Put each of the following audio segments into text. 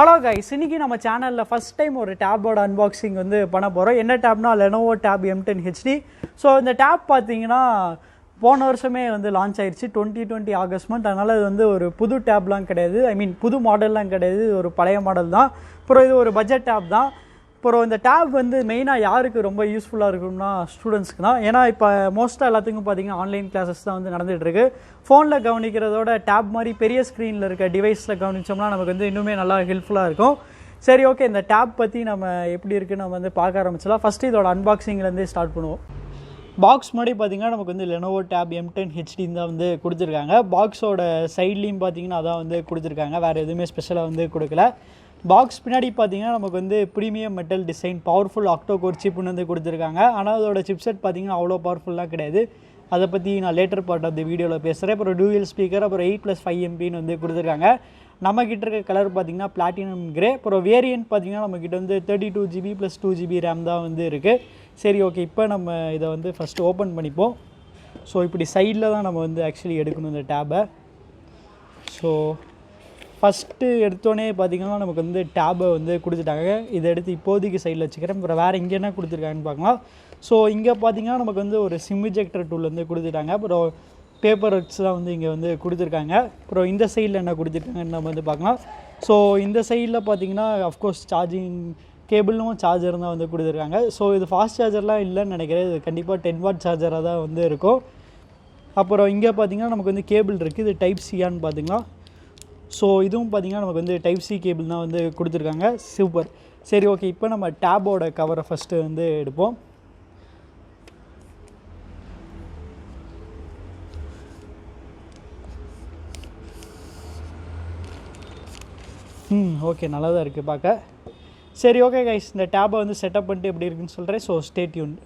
Hello guys, இன்னைக்கு நம்ம சேனல்ல ஃபர்ஸ்ட் டைம் ஒரு டேபோட அன்பாக்சிங் வந்து பண்ண போறோம். என்ன டேப்னா Lenovo Tab M10 HD. So இந்த டேப் பார்த்தீங்கன்னா போன வருஷமே வந்து லான்ச் ஆயிடுச்சு 2020 ஆகஸ்ட் மந்த். அதனால இது வந்து ஒரு புது டேப்லாம் கிடையாது, புது மாடல்லாம் கிடையாது, ஒரு பழைய மாடல் தான். அப்புறம் இது ஒரு பட்ஜெட் டேப் தான். அப்புறம் இந்த டேப் வந்து மெயினாக யாருக்கு ரொம்ப யூஸ்ஃபுல்லாக இருக்கும்னா ஸ்டூடெண்ட்ஸ்க்கு தான். ஏன்னா இப்போ மோஸ்ட்டாக எல்லாத்துக்கும் பார்த்தீங்கன்னா ஆன்லைன் கிளாஸஸ் தான் வந்து நடந்துகிட்ருக்கு. ஃபோனில் கவனிக்கிறதோட டேப் மாதிரி பெரிய ஸ்க்ரீனில் இருக்க டிவைஸில் கவனித்தோம்னா நமக்கு வந்து இன்னுமே நல்லா ஹெல்ப்ஃபுல்லாக இருக்கும். சரி, ஓகே, இந்த டேப் பற்றி நம்ம எப்படி இருக்குன்னு நம்ம வந்து பார்க்க ஆரம்பிச்சலாம். ஃபஸ்ட்டு இதோட அன்பாக்சிங்லேருந்தே ஸ்டார்ட் பண்ணுவோம். பாக்ஸ் முன்னாடி பார்த்தீங்கன்னா நமக்கு வந்து Lenovo Tab M10 HD தான் வந்து கொடுத்துருக்காங்க. பாக்ஸோட சைட்லேயும் பார்த்தீங்கன்னா அதான் வந்து கொடுத்துருக்காங்க, வேறு எதுவுமே ஸ்பெஷலாக வந்து கொடுக்கல. பாக்ஸ் பின்னாடி பார்த்தீங்கன்னா நமக்கு வந்து premium metal design powerful octa core சிப்னு வந்து கொடுத்துருக்காங்க. ஆனால் அதோட சிப்செட் பார்த்தீங்கன்னா அவ்வளோ பவர்ஃபுல்லாக கிடையாது. அதை பற்றி நான் லேட்டர் பார்ட் ஆஃப் த வீடியோவில் பேசுகிறேன். அப்புறம் டூயல் ஸ்பீக்கர், அப்புறம் 8+5 MBன்னு வந்து கொடுத்துருக்காங்க. நம்மக்கிட்ட இருக்க கலர் பார்த்தீங்கன்னா பிளாட்டினம் கிரே. அப்புறம் வேரியன்ட் பார்த்தீங்கன்னா நம்மக்கிட்ட வந்து 32 GB + 2 GB ரேம் தான் வந்து இருக்குது. சரி, ஓகே, இப்போ நம்ம இதை வந்து ஃபஸ்ட்டு ஓப்பன் பண்ணிப்போம். ஸோ இப்படி சைடில் தான் நம்ம வந்து ஆக்சுவலி எடுக்கணும் இந்த டேபை. ஸோ ஃபஸ்ட்டு எடுத்தோடனே பார்த்திங்கன்னா நமக்கு வந்து டேபை வந்து கொடுத்துட்டாங்க. இதை எடுத்து இப்போதைக்கு சைடில் வச்சுக்கிறேன். அப்புறம் வேறு இங்கே என்ன கொடுத்துருக்காங்கன்னு பார்க்கலாம். ஸோ இங்கே பார்த்திங்கன்னா நமக்கு வந்து ஒரு சிம் இஜெக்டர் டூல் வந்து கொடுத்துட்டாங்க. அப்புறம் பேப்பர் ஒர்க்ஸ் தான் வந்து இங்கே வந்து கொடுத்துருக்காங்க. அப்புறம் இந்த சைடில் என்ன கொடுத்துருக்காங்கன்னு நம்ம வந்து பார்க்கலாம். ஸோ இந்த சைடில் பார்த்திங்கன்னா அஃப்கோர்ஸ் சார்ஜிங் கேபிளும் சார்ஜர் தான் வந்து கொடுத்துருக்காங்க. ஸோ இது ஃபாஸ்ட் சார்ஜர்லாம் இல்லைன்னு நினைக்கிறேன். இது கண்டிப்பாக 10 வாட் சார்ஜராக தான் வந்து இருக்கும். அப்புறம் இங்கே பார்த்திங்கன்னா நமக்கு வந்து கேபிள் இருக்குது. இது டைப் சியான்னு பார்த்திங்களா. ஸோ இதுவும் பார்த்திங்கன்னா நமக்கு வந்து டைப் சி கேபிள் தான் வந்து கொடுத்துருக்காங்க. சூப்பர். சரி, ஓகே, இப்போ நம்ம டேபோட கவரை ஃபஸ்ட்டு வந்து எடுப்போம். ஓகே, நல்லா தான் இருக்குது பார்க்க. சரி, ஓகே கைஸ், இந்த டேபை வந்து செட்டப் பண்ணிட்டு எப்படி இருக்குன்னு சொல்கிறேன். So stay tuned.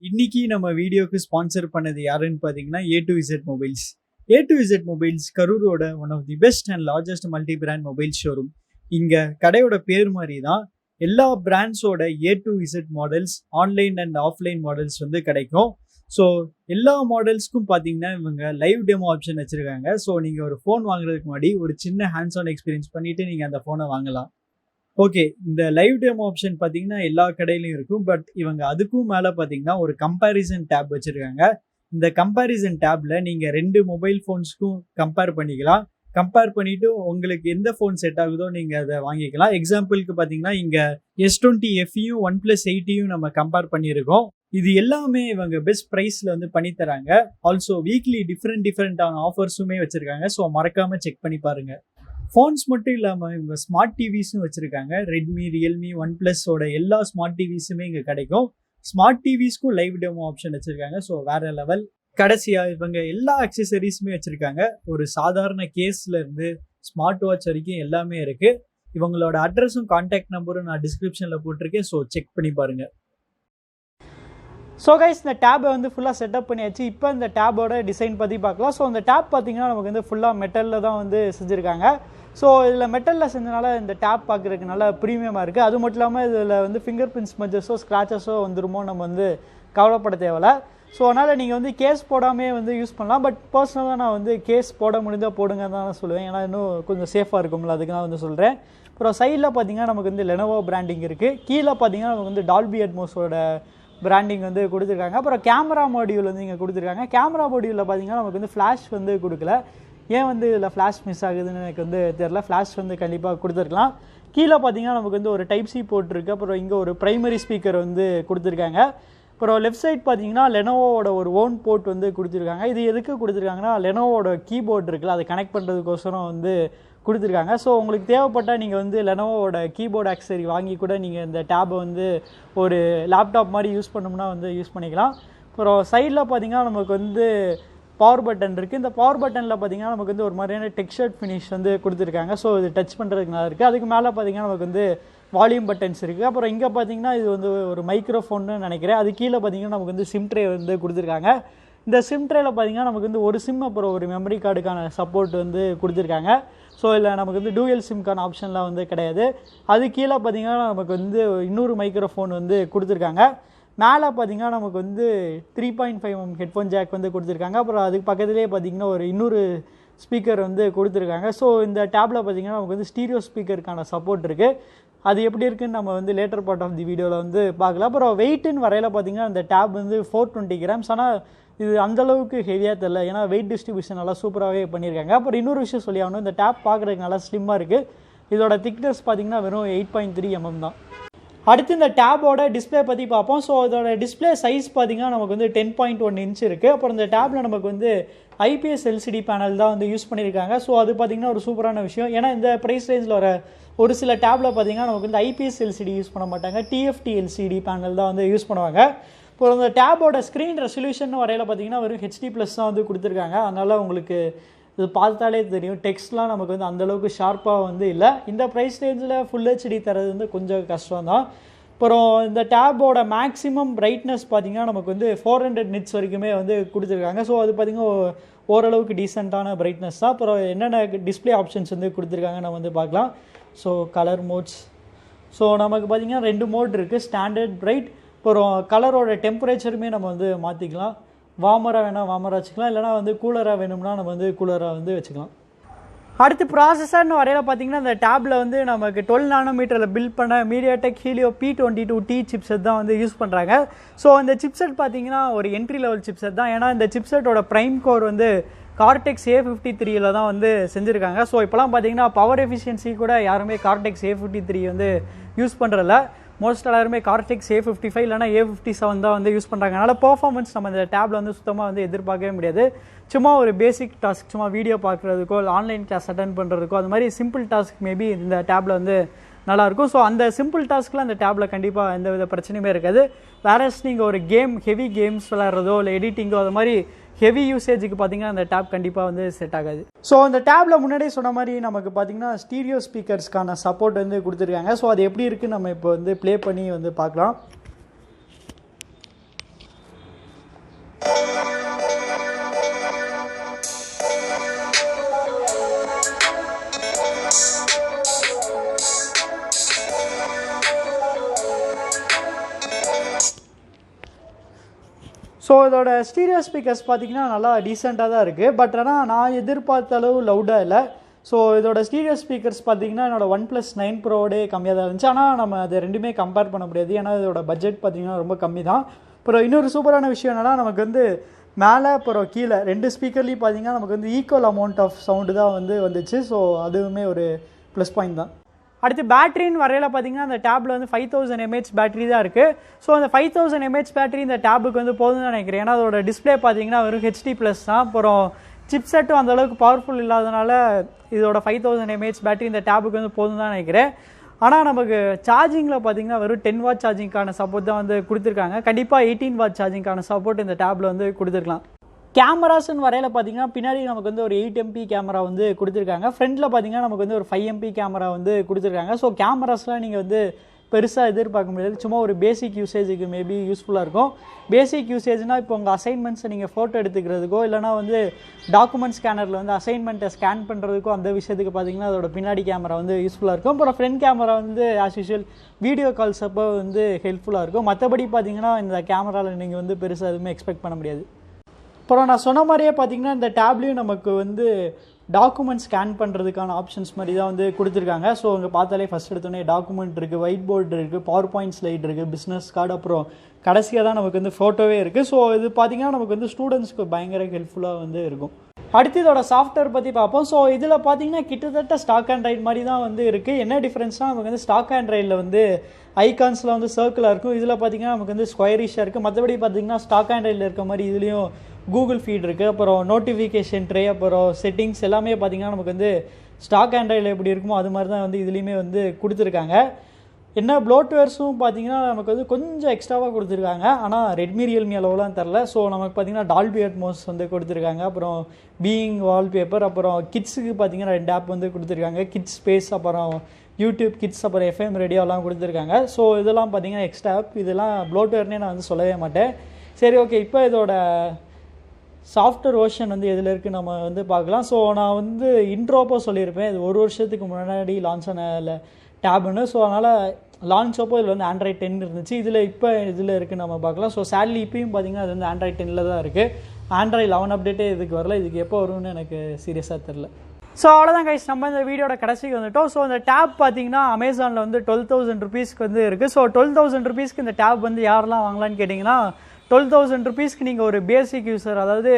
இன்றைக்கி நம்ம வீடியோக்கு ஸ்பான்சர் பண்ணது யாருன்னு பார்த்தீங்கன்னா A to Z mobiles. A to Z mobiles கரூரோட one of the best and largest multi brand mobile showroom. இங்கே கடையோட பேர் மாதிரி தான் எல்லா பிராண்ட்ஸோட A to Z models, online and offline models வந்து கிடைக்கும். ஸோ எல்லா மாடல்ஸ்க்கும் பார்த்தீங்கன்னா இவங்க லைவ் டெமோ ஆப்ஷன் வச்சுருக்காங்க. ஸோ நீங்கள் ஒரு ஃபோன் வாங்குறதுக்கு முன்னாடி ஒரு சின்ன ஹேண்ட்ஸ் ஆன் எக்ஸ்பீரியன்ஸ் பண்ணிவிட்டு நீங்கள் அந்த ஃபோனை வாங்கலாம். ஓகே, இந்த லைவ் டெமோ ஆப்ஷன் பார்த்தீங்கன்னா எல்லா கடையிலையும் இருக்கும். பட் இவங்க அதுக்கும் மேலே பார்த்தீங்கன்னா ஒரு கம்பேரிசன் டேப் வச்சுருக்காங்க. இந்த கம்பேரிசன் டேப்பில் நீங்கள் 2 மொபைல் ஃபோன்ஸ்க்கும் கம்பேர் பண்ணிக்கலாம். கம்பேர் பண்ணிவிட்டு உங்களுக்கு எந்த ஃபோன் செட் ஆகுதோ நீங்கள் அதை வாங்கிக்கலாம். எக்ஸாம்பிளுக்கு பார்த்தீங்கன்னா இங்கே S20 FEயும் 1+ 8யும் நம்ம கம்பேர் பண்ணியிருக்கோம். இது எல்லாமே இவங்க பெஸ்ட் ப்ரைஸில் வந்து பண்ணித்தராங்க. ஆல்சோ வீக்லி டிஃப்ரெண்டான ஆஃபர்ஸுமே வச்சுருக்காங்க. ஸோ மறக்காமல் செக் பண்ணி பாருங்கள். ஃபோன்ஸ் மட்டும் இல்லாமல் இவங்க ஸ்மார்ட் டிவிஸும் வச்சுருக்காங்க. ரெட்மி, ரியல்மி, OnePlusோட எல்லா ஸ்மார்ட் டிவிஸுமே இங்கே கிடைக்கும். ஸ்மார்ட் டிவிஸ்க்கும் லைவ் டெமோ ஆப்ஷன் வச்சுருக்காங்க. ஸோ வேறு லெவல். கடைசியாக இவங்க எல்லா அக்சசரிஸுமே வச்சுருக்காங்க. ஒரு சாதாரண கேஸ்லேருந்து ஸ்மார்ட் வாட்ச் வரைக்கும் எல்லாமே இருக்குது. இவங்களோட அட்ரஸும் கான்டாக்ட் நம்பரும் நான் டிஸ்கிரிப்ஷனில் போட்டிருக்கேன். ஸோ செக் பண்ணி பாருங்கள். ஸோ கைஸ், இந்த டேபை வந்து ஃபுல்லாக செட்டப் பண்ணியாச்சு. இப்போ இந்த டேபோட டிசைன் பற்றி பார்க்கலாம். ஸோ இந்த டேப் பார்த்திங்கன்னா நமக்கு வந்து ஃபுல்லாக மெட்டலில் தான் வந்து செஞ்சுருக்காங்க. ஸோ இதில் மெட்டலில் செஞ்சனால இந்த டேப் பார்க்குறதுக்கு நல்லா ப்ரீமியமாக இருக்குது. அது மட்டும் இல்லாமல் இதில் வந்து ஃபிங்கர் பிரிண்ட்ஸ் ஸ்மஜஸோ ஸ்க்ராச்சஸோ வந்துருமோ நம்ம வந்து கவலைப்பட தேவையில்ல. ஸோ அதனால் நீங்கள் வந்து கேஸ் போடாமே வந்து யூஸ் பண்ணலாம். பட் பர்சனலாக நான் வந்து கேஸ் போட முடிஞ்சால் போடுங்க தான் நான் சொல்லுவேன். ஏன்னா இன்னும் கொஞ்சம் சேஃபாக இருக்கும்ல, அதுக்கு நான் வந்து சொல்கிறேன். அப்புறம் சைடில் பார்த்திங்கன்னா நமக்கு வந்து Lenovo பிராண்டிங் இருக்குது. கீழே பார்த்திங்கன்னா நமக்கு வந்து டால்பி அட்மோஸோட பிராண்டிங் வந்து கொடுத்துருக்காங்க. அப்புறம் கேமரா மாடியூல் வந்து இங்கே கொடுத்துருக்காங்க. கேமரா மாடியூலில் பார்த்திங்கன்னா நமக்கு வந்து ஃப்ளாஷ் வந்து கொடுக்கல. ஏன் வந்து இதில் ஃப்ளாஷ் மிஸ் ஆகுதுன்னு எனக்கு வந்து தெரில. ஃப்ளாஷ் வந்து கண்டிப்பாக கொடுத்துருக்கலாம். கீழே பார்த்திங்கன்னா நமக்கு வந்து ஒரு டைப் சி போட்டிருக்கு. அப்புறம் இங்கே ஒரு ப்ரைமரி ஸ்பீக்கர் வந்து கொடுத்துருக்காங்க. அப்புறம் லெஃப்ட் சைட் பார்த்தீங்கன்னா லெனோவோட ஒரு ஓன் போர்ட் வந்து கொடுத்துருக்காங்க. இது எதுக்கு கொடுத்துருக்காங்கன்னா லெனோவோட கீபோர்டு இருக்குல்ல, அதை கனெக்ட் பண்ணுறதுக்கோசரம் வந்து கொடுத்துருக்காங்க. ஸோ உங்களுக்கு தேவைப்பட்டால் நீங்கள் வந்து லெனோவோட கீபோர்டு ஆக்சரி வாங்கி கூட நீங்கள் இந்த டேபை வந்து ஒரு லேப்டாப் மாதிரி யூஸ் பண்ணோம்னா வந்து யூஸ் பண்ணிக்கலாம். அப்புறம் சைடில் பார்த்திங்கன்னா நமக்கு வந்து பவர் பட்டன் இருக்குது. இந்த பவர் பட்டனில் பார்த்திங்கன்னா நமக்கு வந்து ஒரு மாதிரியான டெக்ஸ்சர்ட் ஃபினிஷ் வந்து கொடுத்துருக்காங்க. ஸோ இது டச் பண்ணுறதுக்கு நல்லா இருக்குது. அதுக்கு மேலே பார்த்திங்கன்னா நமக்கு வந்து வால்யூம் பட்டன்ஸ் இருக்குது. அப்புறம் இங்கே பார்த்திங்கன்னா இது வந்து ஒரு மைக்ரோஃபோன்னு நினைக்கிறேன். அது கீழே பார்த்திங்கன்னா நமக்கு வந்து சிம் ட்ரே வந்து கொடுத்துருக்காங்க. இந்த சிம் ட்ரேயில் பார்த்திங்கன்னா நமக்கு வந்து ஒரு சிம் அப்புறம் ஒரு மெமரி கார்டுக்கான சப்போர்ட் வந்து கொடுத்துருக்காங்க. ஸோ இதில் நமக்கு வந்து டூயல் சிம்க்கான ஆப்ஷன்லாம் வந்து கிடையாது. அது கீழே பார்த்திங்கன்னா நமக்கு வந்து இன்னொரு மைக்ரோஃபோன் வந்து கொடுத்துருக்காங்க. மேலே பார்த்திங்கன்னா நமக்கு வந்து 3.5mm ஹெட்ஃபோன் ஜாக் வந்து கொடுத்துருக்காங்க. அப்புறம் அதுக்கு பக்கத்துலேயே பார்த்திங்கன்னா ஒரு இன்னொரு ஸ்பீக்கர் வந்து கொடுத்துருக்காங்க. ஸோ இந்த டேப்பில் பார்த்தீங்கன்னா நமக்கு வந்து ஸ்டீரியோ ஸ்பீக்கருக்கான சப்போர்ட் இருக்குது. அது எப்படி இருக்குன்னு நம்ம வந்து லேட்டர் பார்ட் ஆஃப் தி வீடியோவில் வந்து பார்க்கலாம். அப்புறம் வெயிட்டுன்னு வரையில் பார்த்தீங்கன்னா இந்த டேப் வந்து 420 grams. ஆனால் இது அந்தளவுக்கு ஹெவியாக தெரியல, ஏன்னா வெயிட் டிஸ்ட்ரிபியூஷன் நல்லா சூப்பராகவே பண்ணியிருக்காங்க. அப்புறம் இன்னொரு விஷயம் சொல்லி ஆகணும், இந்த டேப் பார்க்குறதுக்கு நல்லா ஸ்லிம்மாக இருக்குது. இதோட திக்னஸ் பார்த்தீங்கன்னா வெறும் 8.3 mm தான். அடுத்து இந்த டேபோட டிஸ்பிளே பற்றி பார்ப்போம். ஸோ இதோட டிஸ்பிளே சைஸ் பார்த்தீங்கன்னா நமக்கு வந்து 10.1 inch இருக்குது. அப்புறம் இந்த டேப்பில் நமக்கு வந்து IPS LCD பேனல் தான் வந்து யூஸ் பண்ணியிருக்காங்க. ஸோ அது பார்த்தீங்கன்னா ஒரு சூப்பரான விஷயம். ஏன்னா இந்த ப்ரைஸ் ரேஞ்சில் வர ஒரு சில டேப்பில் பார்த்தீங்கன்னா நமக்கு வந்து IPS LCD யூஸ் பண்ண மாட்டாங்க, TFT LCD பேனல் தான் வந்து யூஸ் பண்ணுவாங்க. இப்போ இந்த டேபோட ஸ்க்ரீன் ரெசல்யூஷன் வரையில் பார்த்தீங்கன்னா வெறும் HD+ தான் வந்து கொடுத்துருக்காங்க. அதனால் உங்களுக்கு இது பார்த்தாலே தெரியும், டெக்ஸ்ட்லாம் நமக்கு வந்து அந்தளவுக்கு ஷார்ப்பாக வந்து இல்லை. இந்த ப்ரைஸ் ரேஞ்சில் ஃபுல் HD தரது வந்து கொஞ்சம் கஷ்டம் தான். அப்புறம் இந்த டேபோட மேக்ஸிமம் பிரைட்னஸ் பார்த்திங்கன்னா நமக்கு வந்து 400 nits வரைக்குமே வந்து கொடுத்துருக்காங்க. ஸோ அது பார்த்திங்கன்னா ஓரளவுக்கு டீசெண்டான பிரைட்னஸ் தான். அப்புறம் என்னென்ன டிஸ்பிளே ஆப்ஷன்ஸ் வந்து கொடுத்துருக்காங்க நம்ம வந்து பார்க்கலாம். ஸோ கலர் மோட்ஸ், ஸோ நமக்கு பார்த்திங்கன்னா 2 மோட் இருக்குது, ஸ்டாண்டர்ட், பிரைட். அப்புறம் கலரோட டெம்பரேச்சருமே நம்ம வந்து மாற்றிக்கலாம். வார்மராக வேணால் வார்மராக வச்சுக்கலாம், இல்லைனா வந்து கூலராக வேணும்னா நம்ம வந்து கூலராக வந்து வச்சுக்கலாம். அடுத்து ப்ராசஸர்னு வரையில் பார்த்தீங்கன்னா இந்த டேப்பில் வந்து நமக்கு 12 nm பில்ட் பண்ண மீடியாடெக் ஹீலியோ P22T சிப்செட் தான் வந்து யூஸ் பண்ணுறாங்க. ஸோ இந்த சிப்செட் பார்த்தீங்கன்னா ஒரு என்ட்ரி லெவல் சிப்செட் தான். ஏன்னா இந்த சிப்செட்டோட ப்ரைம் கோர் வந்து Cortex A53 தான் வந்து செஞ்சுருக்காங்க. ஸோ இப்போலாம் பார்த்தீங்கன்னா பவர் எஃபிஷியன்சி கூட யாருமே Cortex A53 வந்து யூஸ் பண்ணுறதில்ல. மோஸ்ட் எல்லாருமே Cortex A55 இல்லைனா A57 தான் வந்து யூஸ் பண்ணுறாங்க. அதனால் பர்ஃபார்மன்ஸ் நம்ம இந்த டேப்பில் வந்து சுத்தமாக வந்து எதிர்பார்க்கவே முடியாது. சும்மா ஒரு பேசிக் டாஸ்க், சும்மா வீடியோ பார்க்குறதுக்கோ இல்லை ஆன்லைன் கிளாஸ் அட்டன் பண்ணுறதுக்கோ, அது மாதிரி சிம்பிள் டாஸ்க் மேபி இந்த டேப்பில் வந்து நல்லாயிருக்கும். ஸோ அந்த சிம்பிள் டாஸ்க்கில் அந்த டேப்பில் கண்டிப்பாக எந்த வித பிரச்சனையுமே இருக்காது. வேறஸ் நீங்கள் ஒரு ஹெவி கேம்ஸ் விளையாடுறதோ இல்லை எடிட்டிங்கோ அது மாதிரி ஹெவி யூசேஜுக்கு பார்த்தீங்கன்னா அந்த டேப் கண்டிப்பாக வந்து செட் ஆகாது. ஸோ அந்த டேப்பில் முன்னாடியே சொன்ன மாதிரி நமக்கு பார்த்தீங்கன்னா ஸ்டீரியோ ஸ்பீக்கர்ஸ்க்கான சப்போர்ட் வந்து கொடுத்துருக்காங்க. ஸோ அது எப்படி இருக்குன்னு நம்ம இப்போ வந்து ப்ளே பண்ணி வந்து பார்க்கலாம். ஸோ இதோட ஸ்டீரியோ ஸ்பீக்கர்ஸ் பார்த்தீங்கன்னா நல்லா டீசெண்டாக தான் இருக்குது. பட் ஆனால் நான் எதிர்பார்த்த அளவு லவுடாக இல்லை. ஸோ இதோட ஸ்டீரியோ ஸ்பீக்கர்ஸ் பார்த்தீங்கன்னா என்னோடய OnePlus 9 Proவோடே கம்மியாக தான் இருந்துச்சு. ஆனால் நம்ம அதை ரெண்டுமே கம்பேர் பண்ண முடியாது, ஏன்னா இதோட பட்ஜெட் பார்த்தீங்கன்னா ரொம்ப கம்மி தான். அப்புறம் இன்னொரு சூப்பரான விஷயம் என்னென்னா, நமக்கு வந்து மேலே அப்புறம் கீழே 2 ஸ்பீக்கர்லேயும் பார்த்தீங்கன்னா நமக்கு வந்து ஈக்குவல் அமௌண்ட் ஆஃப் சவுண்டு தான் வந்து வந்துச்சு. ஸோ அதுவுமே ஒரு ப்ளஸ் பாயிண்ட் தான். அடுத்து பேட்டரின்னு வரையில் பார்த்தீங்கன்னா அந்த டேப்பில் வந்து 5000 mAh பேட்டரி தான் இருக்குது. ஸோ அந்த 5000 mAh பேட்டரி இந்த டேப்புக்கு வந்து போதும்னு நினைக்கிறேன். ஏன்னா அதோட டிஸ்பிளே பார்த்தீங்கன்னா வெறும் HD+ தான். அப்புறம் சிப்செட்டும் அந்தளவுக்கு பவர்ஃபுல் இல்லாதனால இதோட 5000 mAh பேட்டரி இந்த டேப்புக்கு வந்து போதும் தான் நினைக்கிறேன். ஆனால் நமக்கு சார்ஜிங்கில் பார்த்தீங்கன்னா வெறும் 10 watt சார்ஜிங்கான சப்போர்ட் தான் வந்து கொடுத்துருக்காங்க. கண்டிப்பாக 18 watt சார்ஜிங்கான சப்போர்ட் இந்த டேப்பில் வந்து கொடுத்துருக்கலாம். கேமராஸ்ன்னு வரையில் பார்த்தீங்கன்னா பின்னாடி நமக்கு வந்து ஒரு 8 MP கேமரா வந்து கொடுத்துருக்காங்க. ஃப்ரண்ட்டில் பார்த்தீங்கன்னா நமக்கு வந்து ஒரு 5 MP கேமரா வந்து கொடுத்துருக்காங்க. ஸோ கேமராஸ்லாம் நீங்கள் வந்து பெருசாக எதிர்பார்க்க முடியாது. சும்மா ஒரு பேசிக் யூசேஜுக்கு மேபி யூஸ்ஃபுல்லாக இருக்கும். பேசிக் யூசேஜ்னால் இப்போ உங்கள் அசைன்மெண்ட்ஸை நீங்கள் ஃபோட்டோ எடுத்துக்கிறதுக்கோ இல்லைனா வந்து டாக்குமெண்ட் ஸ்கேனரில் வந்து அசைன்மெண்ட்டை ஸ்கேன் பண்ணுறதுக்கோ அந்த விஷயத்துக்கு பார்த்தீங்கன்னா அதோட பின்னாடி கேமரா வந்து யூஸ்ஃபுல்லாக இருக்கும். அப்புறம் ஃப்ரண்ட் கேமரா வந்து ஆஸ் யூஷுவல் வீடியோ கால்ஸ் அப்போ வந்து ஹெல்ப்ஃபுல்லாக இருக்கும். மற்றபடி பார்த்தீங்கன்னா இந்த கேமராவில் நீங்கள் வந்து பெருசாக எதுவுமே எக்ஸ்பெக்ட் பண்ண முடியாது. அப்புறம் நான் சொன்ன மாதிரியே பார்த்தீங்கன்னா இந்த டேப்லேயும் நமக்கு வந்து டாக்குமெண்ட் ஸ்கேன் பண்ணுறதுக்கான ஆப்ஷன்ஸ் மாதிரி தான் வந்து கொடுத்துருக்காங்க. ஸோ அங்கே பார்த்தாலே ஃபஸ்ட் எடுத்தோடனே டாக்குமெண்ட் இருக்குது, ஒயிட் போர்டு இருக்குது, பவர் பாயிண்ட் ஸ்லைட் இருக்குது, பிஸ்னஸ் கார்டு, அப்புறம் கடைசியாக தான் நமக்கு வந்து ஃபோட்டோவே இருக்குது. ஸோ இது பார்த்திங்கன்னா நமக்கு வந்து ஸ்டூடெண்ட்ஸ்க்கு பயங்கர ஹெல்ப்ஃபுல்லாக வந்து இருக்கும். அடுத்து இதோட சாஃப்ட்வேர் பற்றி பார்ப்போம். ஸோ இதில் பார்த்தீங்கன்னா கிட்டத்தட்ட ஸ்டாக் ஆண்ட்ராய்டு மாதிரி தான் வந்து இருக்குது. என்ன டிஃப்ரென்ஸ்னால் நமக்கு வந்து ஸ்டாக் ஆண்ட்ராய்டில் வந்து ஐகான்ஸில் வந்து சர்க்கிளாக இருக்கும், இதில் பார்த்தீங்கன்னா நமக்கு வந்து ஸ்கொயரிஷாக இருக்குது. மற்றபடி பார்த்தீங்கன்னா ஸ்டாக் ஆண்ட்ராய்டில் இருக்க மாதிரி இதுலேயும் கூகுள் ஃபீட் இருக்குது, அப்புறம் நோட்டிஃபிகேஷன் ட்ரே, அப்புறம் செட்டிங்ஸ் எல்லாமே பார்த்திங்கன்னா நமக்கு வந்து ஸ்டாக் ஆண்ட்ராய்டில் எப்படி இருக்குமோ அது மாதிரி தான் வந்து இதுலேயுமே வந்து கொடுத்துருக்காங்க. என்ன ப்ளோட்வேர்ஸும் பார்த்தீங்கன்னா நமக்கு வந்து கொஞ்சம் எக்ஸ்ட்ராவாக கொடுத்துருக்காங்க. ஆனால் ரெட்மி ரியல்மி அளவுலாம் தரல. ஸோ நமக்கு பார்த்தீங்கன்னா டால்பி அட்மோஸ் வந்து கொடுத்துருக்காங்க, அப்புறம் பீயிங் வால்பேப்பர், அப்புறம் கிட்ஸுக்கு பார்த்தீங்கன்னா 2 ஆப் வந்து கொடுத்துருக்காங்க, கிட்ஸ் ஸ்பேஸ், அப்புறம் யூடியூப் கிட்ஸ், அப்புறம் FM ரேடியோலாம் கொடுத்துருக்காங்க. ஸோ இதெல்லாம் பார்த்தீங்கன்னா எக்ஸ்ட்ரா ஆப். இதெல்லாம் ப்ளோட்வேர்னே நான் வந்து சொல்லவே மாட்டேன். சரி, ஓகே, இப்போ இதோட சாஃப்ட்வேர் வெர்ஷன் வந்து எதில் இருக்குது நம்ம வந்து பார்க்கலாம். ஸோ நான் வந்து இன்ட்ரோப்போ சொல்லியிருப்பேன், இது 1 வருஷத்துக்கு முன்னாடி லான்ச் ஆன டேப்னு. ஸோ அதனால் லான்ச் அப்போ இதில் வந்து Android 10 இருந்துச்சு. இதில் இப்போ இதில் இருக்குது நம்ம பார்க்கலாம். ஸோ சேட்லி இப்பயும் பார்த்தீங்கன்னா அது வந்து Android 10 தான் இருக்குது. ஆண்ட்ராய்டு 11 அப்டேட்டே இதுக்கு வரல. இதுக்கு எப்போ வரும்னு எனக்கு சீரியஸாக தெரில. ஸோ அவ்வளோதான் கைஸ், நம்ம இந்த வீடியோட கடைசிக்கு வந்துட்டோம். ஸோ இந்த டேப் பார்த்தீங்கன்னா அமேசானில் வந்து 12,000 ருபீஸ்க்கு வந்து இருக்குது. ஸோ 12,000 ருபீஸ்க்கு இந்த டேப் வந்து யாரெல்லாம் வாங்கலான்னு கேட்டிங்கன்னா 12,000 ருபீஸ்க்கு நீங்கள் ஒரு பேசிக் யூஸர், அதாவது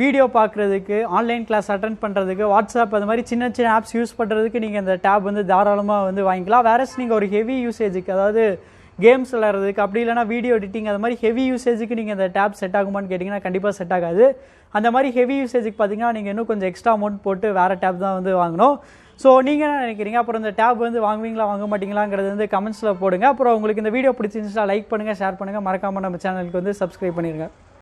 வீடியோ பார்க்குறதுக்கு, ஆன்லைன் கிளாஸ் அட்டென்ட் பண்ணுறதுக்கு, வாட்ஸ்அப் அது மாதிரி சின்ன சின்ன ஆப்ஸ் யூஸ் பண்ணுறதுக்கு நீங்கள் இந்த டேப் வந்து தாராளமாக வந்து வாங்கிக்கலாம். வேறஸ் நீங்கள் ஒரு ஹெவி யூசேஜுக்கு, அதாவது கேம்ஸ் விளையாடுறதுக்கு, அப்படி இல்லைனா வீடியோ எடிட்டிங், அது மாதிரி ஹெவி யூசேஜுக்கு நீங்கள் இந்த டேப் செட் ஆகுமான்னு கேட்டிங்கன்னா கண்டிப்பாக செட் ஆகாது. அந்த மாதிரி ஹெவி யூசேஜுக்கு பார்த்தீங்கன்னா நீங்கள் இன்னும் கொஞ்சம் எக்ஸ்ட்ரா அமௌண்ட் போட்டு வேறு டேப் தான் வந்து வாங்கணும். ஸோ நீங்கள் என்ன நினைக்கிறீங்க? அப்புறம் இந்த டேப் வந்து வாங்குவீங்களா வாங்க மாட்டீங்களாங்கிறது வந்து கமெண்ட்ஸில் போடுங்க. அப்புறம் உங்களுக்கு இந்த வீடியோ பிடிச்சிருந்துச்சுன்னா லைக் பண்ணுங்கள், ஷேர் பண்ணுங்கள், மறக்காமல் நம்ம சேனலுக்கு வந்து சப்ஸ்கிரைப் பண்ணிடுங்க.